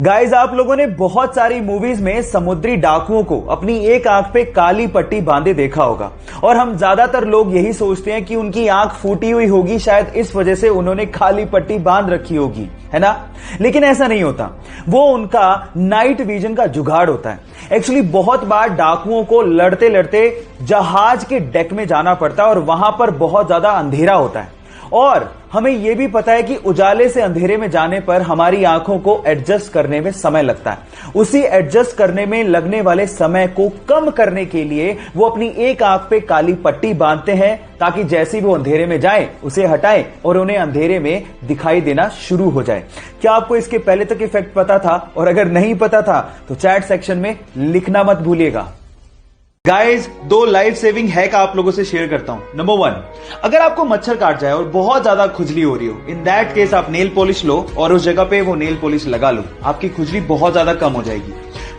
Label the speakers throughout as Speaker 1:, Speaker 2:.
Speaker 1: Guys, आप लोगों ने बहुत सारी मूवीज में समुद्री डाकुओं को अपनी एक आंख पे काली पट्टी बांधे देखा होगा और हम ज्यादातर लोग यही सोचते हैं कि उनकी आंख फूटी हुई होगी, शायद इस वजह से उन्होंने काली पट्टी बांध रखी होगी, है ना। लेकिन ऐसा नहीं होता, वो उनका नाइट विजन का जुगाड़ होता है। एक्चुअली बहुत बार डाकुओं को लड़ते लड़ते जहाज के डेक में जाना पड़ता है और वहां पर बहुत ज्यादा अंधेरा होता है और हमें यह भी पता है कि उजाले से अंधेरे में जाने पर हमारी आंखों को एडजस्ट करने में समय लगता है। उसी एडजस्ट करने में लगने वाले समय को कम करने के लिए वो अपनी एक आंख पे काली पट्टी बांधते हैं ताकि जैसे वो अंधेरे में जाएं उसे हटाएं और उन्हें अंधेरे में दिखाई देना शुरू हो जाए। क्या आपको इसके पहले तक इफेक्ट पता था? और अगर नहीं पता था तो चैट सेक्शन में लिखना मत भूलिएगा। गाइज, 2 लाइफ सेविंग हैक आप लोगों से शेयर करता हूं। नंबर 1, अगर आपको मच्छर काट जाए और बहुत ज्यादा खुजली हो रही हो, इन दैट केस आप नेल पॉलिश लो और उस जगह पे वो नेल पॉलिश लगा लो, आपकी खुजली बहुत ज्यादा कम हो जाएगी।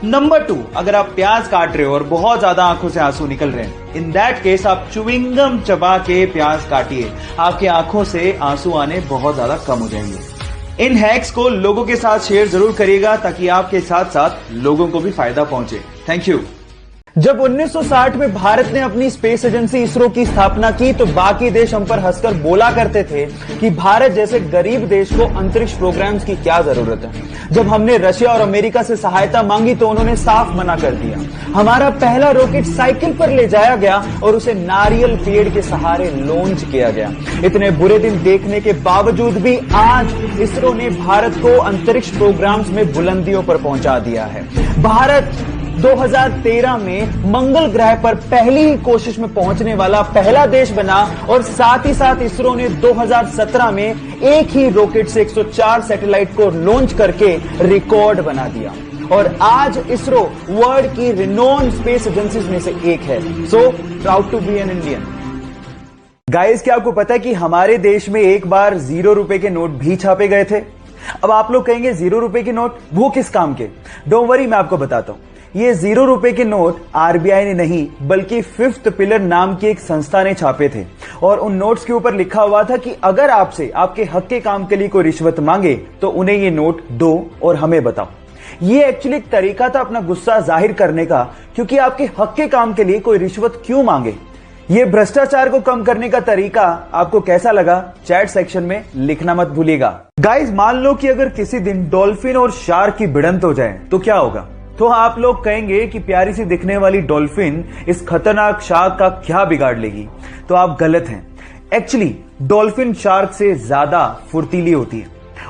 Speaker 1: नंबर 2, अगर आप प्याज काट रहे हो और बहुत ज्यादा आंखों से आंसू निकल रहे हैं, इन दैट केस आप च्युइंगम चबा के प्याज काटिए, आपकी आंखों से आंसू आने बहुत ज्यादा कम हो जाएंगे। इन हैक्स को लोगों के साथ शेयर जरूर करिएगा ताकि आपके साथ साथ लोगों को भी फायदा पहुंचे। Thank you. जब 1960 में भारत ने अपनी स्पेस एजेंसी इसरो की स्थापना की तो बाकी देश हम पर हंसकर बोला करते थे कि भारत जैसे गरीब देश को अंतरिक्ष प्रोग्राम्स की क्या जरूरत है। जब हमने रशिया और अमेरिका से सहायता मांगी तो उन्होंने साफ मना कर दिया। हमारा पहला रॉकेट साइकिल पर ले जाया गया और उसे नारियल पेड़ के सहारे लॉन्च किया गया। इतने बुरे दिन देखने के बावजूद भी आज इसरो ने भारत को अंतरिक्ष प्रोग्राम्स में बुलंदियों पर पहुंचा दिया है। भारत 2013 में मंगल ग्रह पर पहली ही कोशिश में पहुंचने वाला पहला देश बना और साथ ही साथ इसरो ने 2017 में एक ही रॉकेट से 104 सैटेलाइट को लॉन्च करके रिकॉर्ड बना दिया और आज इसरो वर्ल्ड की रिनोन स्पेस एजेंसीज में से एक है। So proud to be an Indian. Guys, क्या आपको पता है कि हमारे देश में एक बार 0 रुपए के नोट भी छापे गए थे? अब आप लोग कहेंगे 0 रुपए के नोट वो किस काम के? डोंट वरी, मैं आपको बताता हूं। ये 0 रुपए के नोट आरबीआई ने नहीं बल्कि फिफ्थ पिलर नाम की एक संस्था ने छापे थे और उन नोट्स के ऊपर लिखा हुआ था कि अगर आपसे आपके हक के काम के लिए कोई रिश्वत मांगे तो उन्हें ये नोट दो और हमें बताओ। ये एक्चुअली एक तरीका था अपना गुस्सा जाहिर करने का, क्योंकि आपके हक के काम के लिए कोई रिश्वत क्यों मांगे। ये भ्रष्टाचार को कम करने का तरीका आपको कैसा लगा? चैट सेक्शन में लिखना मत भूलिएगा। गाइस, मान लो कि अगर किसी दिन डॉल्फिन और शार्क की भिड़ंत हो जाए तो क्या होगा? तो आप लोग कहेंगे कि प्यारी सी दिखने वाली डॉल्फिन इस खतरनाक शार्क का क्या बिगाड़ लेगी। तो आप गलत हैं। एक्चुअली डॉल्फिन शार्क से ज्यादा फुर्तीली होती है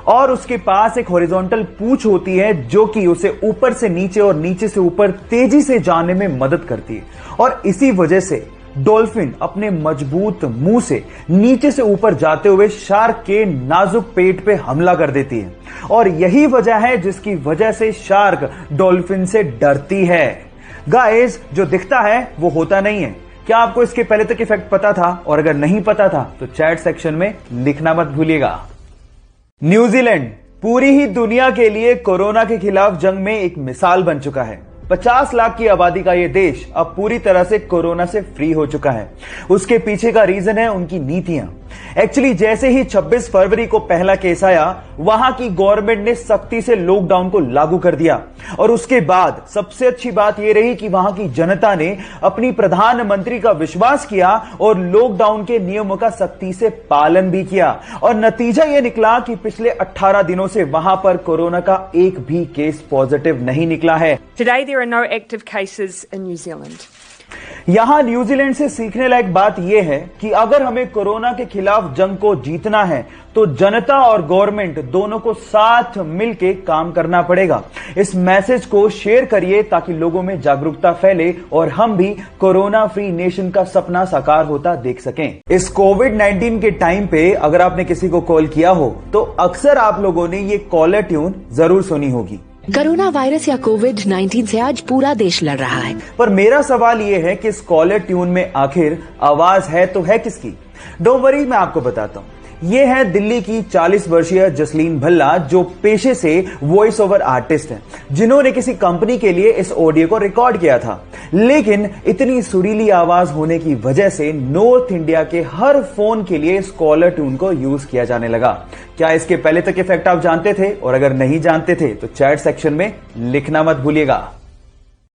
Speaker 1: और उसके पास एक हॉरिजॉन्टल पूंछ होती है जो कि उसे ऊपर से नीचे और नीचे से ऊपर तेजी से जाने में मदद करती है और इसी वजह से डॉल्फिन अपने मजबूत मुंह से नीचे से ऊपर जाते हुए शार्क के नाजुक पेट पे हमला कर देती है और यही वजह है जिसकी वजह से शार्क डॉल्फिन से डरती है। गाइस, जो दिखता है वो होता नहीं है। क्या आपको इसके पहले तक इफेक्ट पता था? और अगर नहीं पता था तो चैट सेक्शन में लिखना मत भूलिएगा। न्यूजीलैंड पूरी ही दुनिया के लिए कोरोना के खिलाफ जंग में एक मिसाल बन चुका है। 50 लाख की आबादी का यह देश अब पूरी तरह से कोरोना से फ्री हो चुका है। उसके पीछे का रीजन है उनकी नीतियां। एक्चुअली जैसे ही 26 फरवरी को पहला केस आया, वहां की गवर्नमेंट ने सख्ती से लॉकडाउन को लागू कर दिया और उसके बाद सबसे अच्छी बात यह रही कि वहां की जनता ने अपनी प्रधानमंत्री का विश्वास किया और लॉकडाउन के नियमों का सख्ती से पालन भी किया और नतीजा यह निकला कि पिछले 18 दिनों से वहां पर कोरोना का एक भी केस पॉजिटिव नहीं निकला है।
Speaker 2: Today there are no active cases in New Zealand.
Speaker 1: यहां न्यूजीलैंड से सीखने लायक बात यह है कि अगर हमें कोरोना के खिलाफ जंग को जीतना है तो जनता और गवर्नमेंट दोनों को साथ मिलकर काम करना पड़ेगा। इस मैसेज को शेयर करिए ताकि लोगों में जागरूकता फैले और हम भी कोरोना फ्री नेशन का सपना साकार होता देख सकें। इस कोविड-19 के टाइम पे अगर आपने किसी को कॉल किया हो तो अक्सर आप लोगों ने ये कॉलर ट्यून जरूर सुनी होगी।
Speaker 3: कोरोना वायरस या कोविड-19 से आज पूरा देश लड़ रहा है।
Speaker 1: पर मेरा सवाल यह है कि इस कॉलर ट्यून में आखिर आवाज है तो है किसकी? डोंट वरी, मैं आपको बताता हूं। ये है दिल्ली की 40 वर्षीय जसलीन भल्ला, जो पेशे से वॉइस ओवर आर्टिस्ट हैं, जिन्होंने किसी कंपनी के लिए इस ऑडियो को रिकॉर्ड किया था। लेकिन इतनी सुरीली आवाज होने की वजह से नॉर्थ इंडिया के हर फोन के लिए इस कॉलर ट्यून को यूज किया जाने लगा। क्या इसके पहले तक इफेक्ट आप जानते थे? और अगर नहीं जानते थे तो चैट सेक्शन में लिखना मत भूलिएगा।